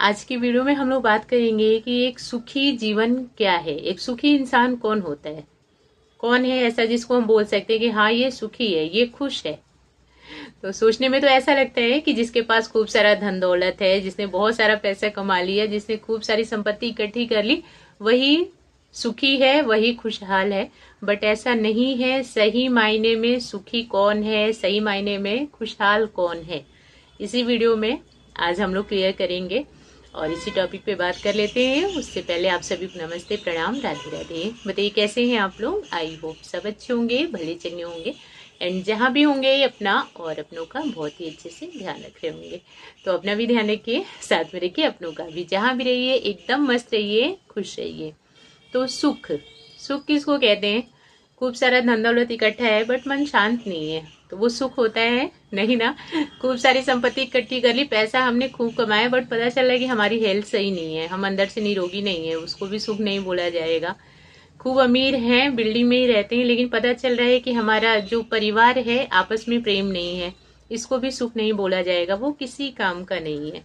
आज की वीडियो में हम लोग बात करेंगे कि एक सुखी जीवन क्या है। एक सुखी इंसान कौन होता है, कौन है ऐसा जिसको हम बोल सकते हैं कि हाँ ये सुखी है, ये खुश है। तो सोचने में तो ऐसा लगता है कि जिसके पास खूब सारा धन दौलत है, जिसने बहुत सारा पैसा कमा लिया, जिसने खूब सारी संपत्ति इकट्ठी कर ली, वही सुखी है, वही खुशहाल है। बट ऐसा नहीं है। सही मायने में सुखी कौन है, सही मायने में खुशहाल कौन है, इसी वीडियो में आज हम लोग क्लियर करेंगे और इसी टॉपिक पे बात कर लेते हैं। उससे पहले आप सभी को नमस्ते, प्रणाम, राधे राधे। बताइए कैसे हैं आप लोग। आई होप सब अच्छे होंगे, भले चंगे होंगे एंड जहाँ भी होंगे अपना और अपनों का बहुत ही अच्छे से ध्यान रख रहे होंगे। तो अपना भी ध्यान रखिए, साथ में रखिए अपनों का भी। जहाँ भी रहिए एकदम मस्त रहिए, खुश रहिए। तो सुख, सुख किसको कहते हैं। खूब सारा धन दौलत इकट्ठा है बट मन शांत नहीं है, तो वो सुख होता है नहीं ना। खूब सारी संपत्ति इकट्ठी कर ली, पैसा हमने खूब कमाया बट पता चला कि हमारी हेल्थ सही नहीं है, हम अंदर से निरोगी नहीं है, उसको भी सुख नहीं बोला जाएगा। खूब अमीर हैं, बिल्डिंग में ही रहते हैं, लेकिन पता चल रहा है कि हमारा जो परिवार है आपस में प्रेम नहीं है, इसको भी सुख नहीं बोला जाएगा, वो किसी काम का नहीं है।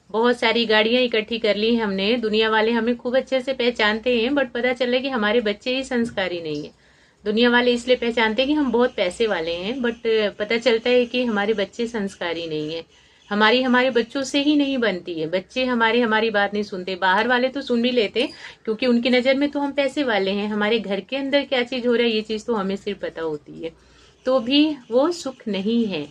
बहुत सारी गाड़ियां इकट्ठी कर ली हमने, दुनिया वाले हमें खूब अच्छे से पहचानते हैं बट पता चला कि हमारे बच्चे ही संस्कारी नहीं है। दुनिया वाले इसलिए पहचानते हैं कि हम बहुत पैसे वाले हैं बट पता चलता है कि हमारे बच्चे संस्कारी नहीं है। हमारी हमारे बच्चों से ही नहीं बनती है, बच्चे हमारे हमारी बात नहीं सुनते। बाहर वाले तो सुन भी लेते हैं क्योंकि उनकी नजर में तो हम पैसे वाले हैं, हमारे घर के अंदर क्या चीज हो रहा है ये चीज तो हमें सिर्फ पता होती है। तो भी वो सुख नहीं है,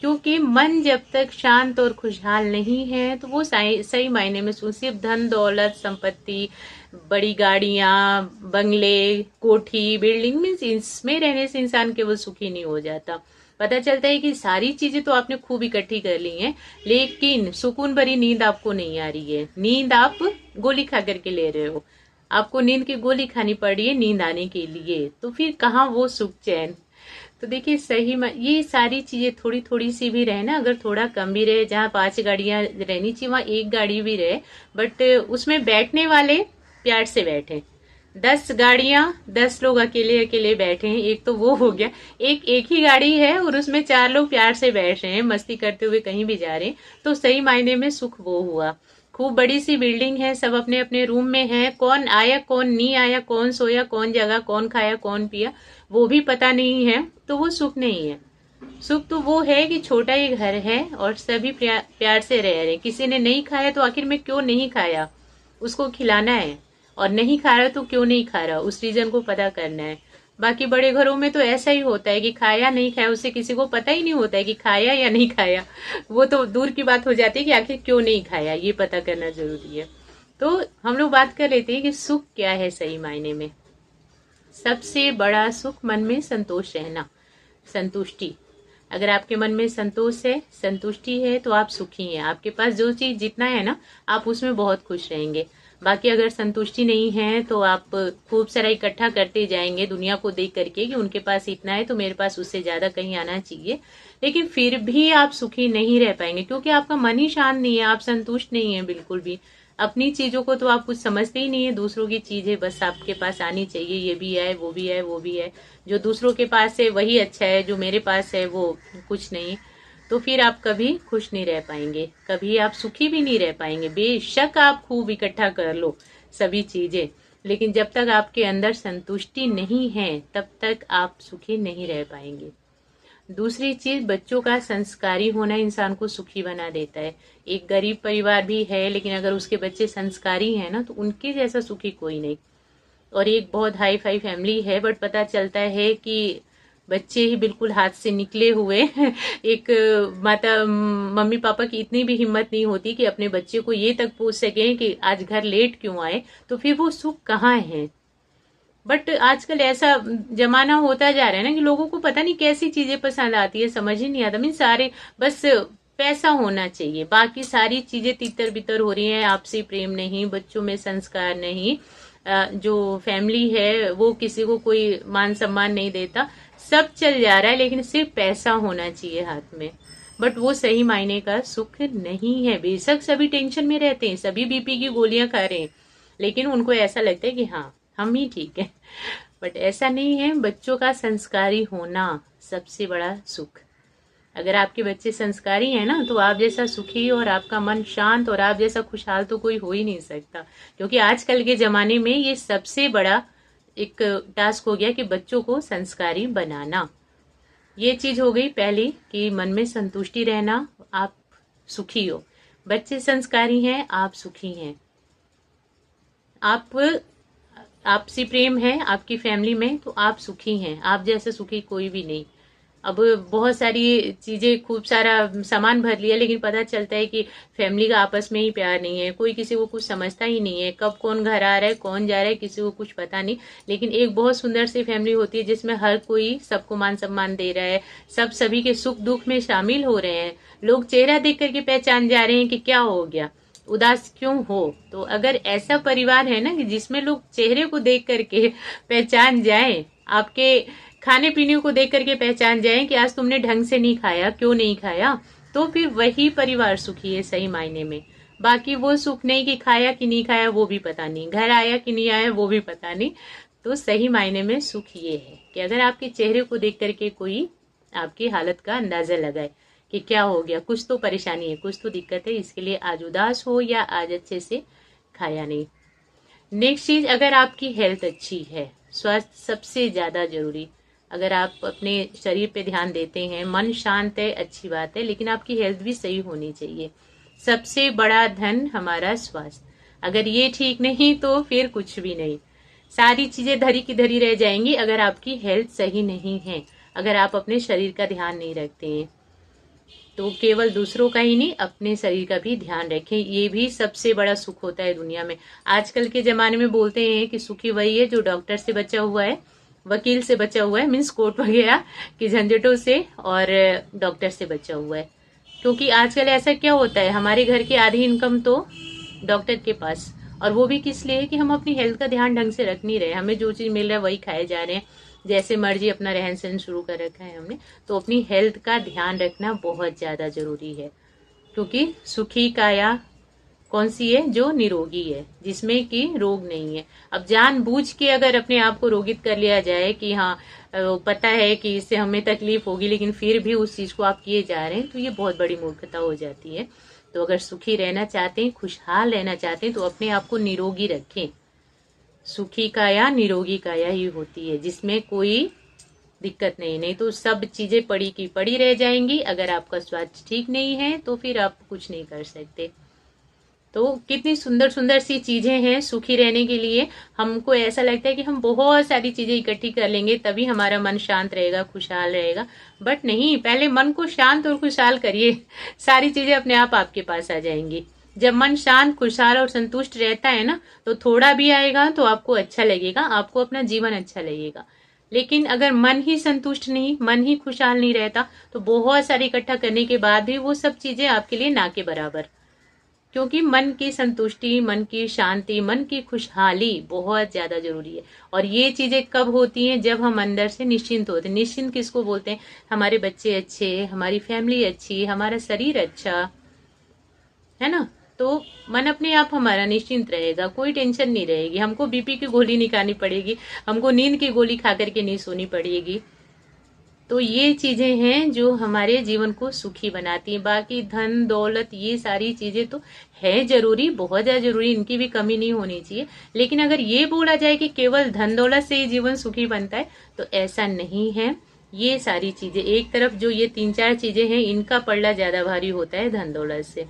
क्योंकि मन जब तक शांत और खुशहाल नहीं है तो वो सही मायने में सिर्फ धन दौलत संपत्ति, बड़ी गाड़ियां, बंगले, कोठी, बिल्डिंग मीन्स इसमें रहने से इंसान केवल सुखी नहीं हो जाता। पता चलता है कि सारी चीजें तो आपने खूब इकट्ठी कर ली हैं, लेकिन सुकून भरी नींद आपको नहीं आ रही है। नींद आप गोली खा करके ले रहे हो, आपको नींद की गोली खानी पड़ रही है नींद आने के लिए, तो फिर कहाँ वो सुख चैन। तो देखिए ये सारी चीजें थोड़ी थोड़ी सी भी रहे ना, अगर थोड़ा कम भी रहे, जहाँ 5 गाड़ियां रहनी चाहिए वहां 1 गाड़ी भी रहे, बट उसमें बैठने वाले प्यार से बैठे। 10 गाड़ियां, 10 लोग अकेले अकेले बैठे हैं, एक तो वो हो गया। एक ही गाड़ी है और उसमें 4 लोग प्यार से बैठ रहे हैं, मस्ती करते हुए कहीं भी जा रहे हैं, तो सही मायने में सुख वो हुआ। खूब बड़ी सी बिल्डिंग है, सब अपने अपने रूम में है, कौन आया कौन नहीं आया, कौन सोया कौन जगा, कौन खाया कौन पिया, वो भी पता नहीं है, तो वो सुख नहीं है। सुख तो वो है कि छोटा ही घर है और सभी प्यार से रह रहे। किसी ने नहीं खाया तो आखिर में क्यों नहीं खाया, उसको खिलाना है, और नहीं खा रहा तो क्यों नहीं खा रहा, उस रीजन को पता करना है। बाकी बड़े घरों में तो ऐसा ही होता है कि खाया नहीं खाया उससे किसी को पता ही नहीं होता है कि खाया या नहीं खाया, वो तो दूर की बात हो जाती है कि आखिर क्यों नहीं खाया, ये पता करना जरूरी है। तो हम लोग बात कर लेते हैं कि सुख क्या है सही मायने में। सबसे बड़ा सुख मन में संतोष रहना, संतुष्टि। अगर आपके मन में संतोष है, संतुष्टि है, तो आप सुखी हैं। आपके पास जो चीज जितना है ना, आप उसमें बहुत खुश रहेंगे। बाकी अगर संतुष्टि नहीं है तो आप खूब सारा इकट्ठा करते जाएंगे दुनिया को देख करके कि उनके पास इतना है तो मेरे पास उससे ज्यादा कहीं आना चाहिए, लेकिन फिर भी आप सुखी नहीं रह पाएंगे क्योंकि आपका मन ही शांत नहीं है, आप संतुष्ट नहीं है बिल्कुल भी। अपनी चीजों को तो आप कुछ समझते ही नहीं है, दूसरों की चीज है बस आपके पास आनी चाहिए, ये भी है वो भी है वो भी है, जो दूसरों के पास है वही अच्छा है, जो मेरे पास है वो कुछ नहीं। तो फिर आप कभी खुश नहीं रह पाएंगे, कभी आप सुखी भी नहीं रह पाएंगे। बेशक आप खूब इकट्ठा कर लो सभी चीजें, लेकिन जब तक आपके अंदर संतुष्टि नहीं है तब तक आप सुखी नहीं रह पाएंगे। दूसरी चीज, बच्चों का संस्कारी होना इंसान को सुखी बना देता है। एक गरीब परिवार भी है लेकिन अगर उसके बच्चे संस्कारी हैं ना, तो उनके जैसा सुखी कोई नहीं। और एक बहुत हाई फाई फैमिली है बट पता चलता है कि बच्चे ही बिल्कुल हाथ से निकले हुए एक माता मम्मी पापा की इतनी भी हिम्मत नहीं होती कि अपने बच्चे को ये तक पूछ सकें कि आज घर लेट क्यों आए, तो फिर वो सुख कहाँ है। बट आजकल ऐसा जमाना होता जा रहा है ना कि लोगों को पता नहीं कैसी चीजें पसंद आती है, समझ ही नहीं आता। मीन सारे बस पैसा होना चाहिए, बाकी सारी चीजें तितर बितर हो रही हैं, आपसी प्रेम नहीं, बच्चों में संस्कार नहीं, जो फैमिली है वो किसी को कोई मान सम्मान नहीं देता, सब चल जा रहा है लेकिन सिर्फ पैसा होना चाहिए हाथ में। बट वो सही मायने का सुख नहीं है। बेशक सभी टेंशन में रहते हैं, सभी बीपी की गोलियां खा रहे हैं, लेकिन उनको ऐसा लगता है कि हाँ हम ही ठीक है, बट ऐसा नहीं है। बच्चों का संस्कारी होना सबसे बड़ा सुख। अगर आपके बच्चे संस्कारी हैं ना, तो आप जैसा सुखी और आपका मन शांत और आप जैसा खुशहाल तो कोई हो ही नहीं सकता। क्योंकि आजकल के ज़माने में ये सबसे बड़ा एक टास्क हो गया कि बच्चों को संस्कारी बनाना। ये चीज़ हो गई पहली कि मन में संतुष्टि रहना, आप सुखी हो। बच्चे संस्कारी हैं, आप सुखी हैं, आप आपसी प्रेम है आपकी फैमिली में, तो आप सुखी हैं। आप जैसे सुखी कोई भी नहीं। अब बहुत सारी चीजें, खूब सारा सामान भर लिया, लेकिन पता चलता है कि फैमिली का आपस में ही प्यार नहीं है, कोई किसी को कुछ समझता ही नहीं है, कब कौन घर आ रहा है कौन जा रहा है किसी को कुछ पता नहीं। लेकिन एक बहुत सुंदर सी फैमिली होती है जिसमें हर कोई सबको मान सम्मान दे रहा है, सब सभी के सुख दुख में शामिल हो रहे हैं, लोग चेहरा देख करके पहचान जा रहे हैं कि क्या हो गया, उदास क्यों हो। तो अगर ऐसा परिवार है ना कि जिसमें लोग चेहरे को देख करके पहचान जाए, आपके खाने पीने को देख करके पहचान जाए कि आज तुमने ढंग से नहीं खाया, क्यों नहीं खाया, तो फिर वही परिवार सुखी है सही मायने में। बाकी वो सुख नहीं कि खाया कि नहीं खाया वो भी पता नहीं, घर आया कि नहीं आया वो भी पता नहीं। तो सही मायने में सुख ये है कि अगर आपके चेहरे को देख करके कोई आपकी हालत का अंदाजा लगाए कि क्या हो गया, कुछ तो परेशानी है, कुछ तो दिक्कत है, इसके लिए आज उदास हो या आज अच्छे से खाया नहीं। नेक्स्ट चीज, अगर आपकी हेल्थ अच्छी है, स्वास्थ्य सबसे ज्यादा जरूरी। अगर आप अपने शरीर पे ध्यान देते हैं, मन शांत है, अच्छी बात है, लेकिन आपकी हेल्थ भी सही होनी चाहिए। सबसे बड़ा धन हमारा स्वास्थ्य, अगर ये ठीक नहीं तो फिर कुछ भी नहीं। सारी चीजें धरी की धरी रह जाएंगी अगर आपकी हेल्थ सही नहीं है, अगर आप अपने शरीर का ध्यान नहीं रखते हैं। तो केवल दूसरों का ही नहीं, अपने शरीर का भी ध्यान रखें, ये भी सबसे बड़ा सुख होता है दुनिया में। आजकल के जमाने में बोलते हैं कि सुखी वही है जो डॉक्टर से बचा हुआ है, वकील से बचा हुआ है, मीन्स कोर्ट वगैरह की झंझटों से, और डॉक्टर से बचा हुआ है। क्योंकि आजकल ऐसा क्या होता है, हमारे घर की आधी इनकम तो डॉक्टर के पास, और वो भी किस लिए कि हम अपनी हेल्थ का ध्यान ढंग से रख नहीं रहे, हमें जो चीज मिल रहा है वही खाए जा रहे हैं, जैसे मर्जी अपना रहन सहन शुरू कर रखा है हमने। तो अपनी हेल्थ का ध्यान रखना बहुत ज्यादा जरूरी है। क्योंकि सुखी काया कौन सी है, जो निरोगी है, जिसमें कि रोग नहीं है। अब जानबूझ के अगर अपने आप को रोगित कर लिया जाए कि हाँ पता है कि इससे हमें तकलीफ होगी, लेकिन फिर भी उस चीज को आप किए जा रहे हैं, तो ये बहुत बड़ी मूर्खता हो जाती है। तो अगर सुखी रहना चाहते हैं, खुशहाल रहना चाहते हैं, तो अपने आप को निरोगी रखें। सुखी काया निरोगी काया ही होती है, जिसमें कोई दिक्कत नहीं तो सब चीजें पड़ी की पड़ी रह जाएंगी। अगर आपका स्वास्थ्य ठीक नहीं है तो फिर आप कुछ नहीं कर सकते। तो कितनी सुंदर सुंदर सी चीजें हैं सुखी रहने के लिए। हमको ऐसा लगता है कि हम बहुत सारी चीजें इकट्ठी कर लेंगे तभी हमारा मन शांत रहेगा, खुशहाल रहेगा, बट नहीं, पहले मन को शांत और खुशहाल करिए, सारी चीजें अपने आप आपके पास आ जाएंगी। जब मन शांत, खुशहाल और संतुष्ट रहता है ना, तो थोड़ा भी आएगा तो आपको अच्छा लगेगा, आपको अपना जीवन अच्छा लगेगा। लेकिन अगर मन ही संतुष्ट नहीं, मन ही खुशहाल नहीं रहता, तो बहुत सारे इकट्ठा करने के बाद भी वो सब चीजें आपके लिए ना के बराबर। क्योंकि मन की संतुष्टि, मन की शांति, मन की खुशहाली बहुत ज्यादा जरूरी है। और ये चीजें कब होती हैं, जब हम अंदर से निश्चिंत होते हैं। निश्चिंत किसको बोलते हैं, हमारे बच्चे अच्छे, हमारी फैमिली अच्छी, हमारा शरीर अच्छा है ना, तो मन अपने आप हमारा निश्चिंत रहेगा, कोई टेंशन नहीं रहेगी, हमको बीपी की गोली नहीं खानी पड़ेगी, हमको नींद की गोली खा करके नहीं सोनी पड़ेगी। तो ये चीजें हैं जो हमारे जीवन को सुखी बनाती हैं। बाकी धन दौलत ये सारी चीजें तो है जरूरी, बहुत ज्यादा जरूरी, इनकी भी कमी नहीं होनी चाहिए। लेकिन अगर ये बोला जाए कि केवल धन दौलत से ही जीवन सुखी बनता है, तो ऐसा नहीं है। ये सारी चीजें एक तरफ, जो ये 3-4 चीजें हैं, इनका पलड़ा ज्यादा भारी होता है धन दौलत से।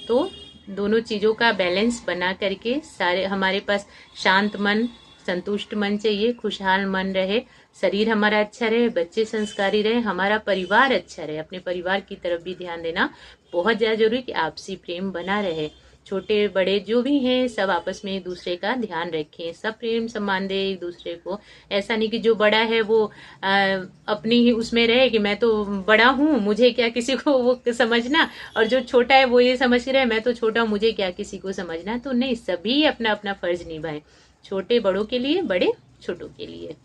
तो दोनों चीजों का बैलेंस बना करके सारे हमारे पास शांत मन, संतुष्ट मन चाहिए, खुशहाल मन रहे, शरीर हमारा अच्छा रहे, बच्चे संस्कारी रहे, हमारा परिवार अच्छा रहे। अपने परिवार की तरफ भी ध्यान देना बहुत ज्यादा जरूरी, कि आपसी प्रेम बना रहे। छोटे बड़े जो भी हैं सब आपस में एक दूसरे का ध्यान रखें, सब प्रेम सम्मान दे एक दूसरे को। ऐसा नहीं कि जो बड़ा है वो अपनी ही उसमें रहे कि मैं तो बड़ा हूँ, मुझे क्या किसी को वो समझना, और जो छोटा है वो ये समझ रहे मैं तो छोटा हूँ, मुझे क्या किसी को समझना। तो नहीं, सभी अपना अपना फर्ज निभाएं, छोटे बड़ों के लिए, बड़े छोटों के लिए।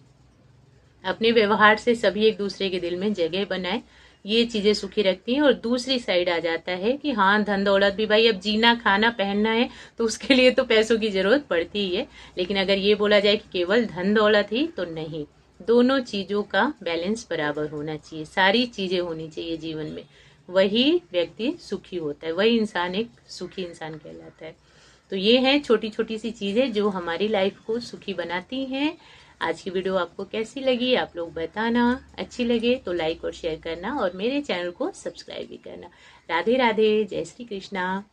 अपने व्यवहार से सभी एक दूसरे के दिल में जगह बनाए, ये चीजें सुखी रखती हैं। और दूसरी साइड आ जाता है कि हाँ धन दौलत भी, भाई अब जीना खाना पहनना है तो उसके लिए तो पैसों की जरूरत पड़ती ही है। लेकिन अगर ये बोला जाए कि केवल धन दौलत ही, तो नहीं, दोनों चीजों का बैलेंस बराबर होना चाहिए, सारी चीजें होनी चाहिए जीवन में, वही व्यक्ति सुखी होता है, वही इंसान एक सुखी इंसान कहलाता है। तो ये है छोटी छोटी सी चीजें जो हमारी लाइफ को सुखी बनाती हैं। आज की वीडियो आपको कैसी लगी आप लोग बताना, अच्छी लगे तो लाइक और शेयर करना और मेरे चैनल को सब्सक्राइब भी करना। राधे राधे, जय श्री कृष्णा।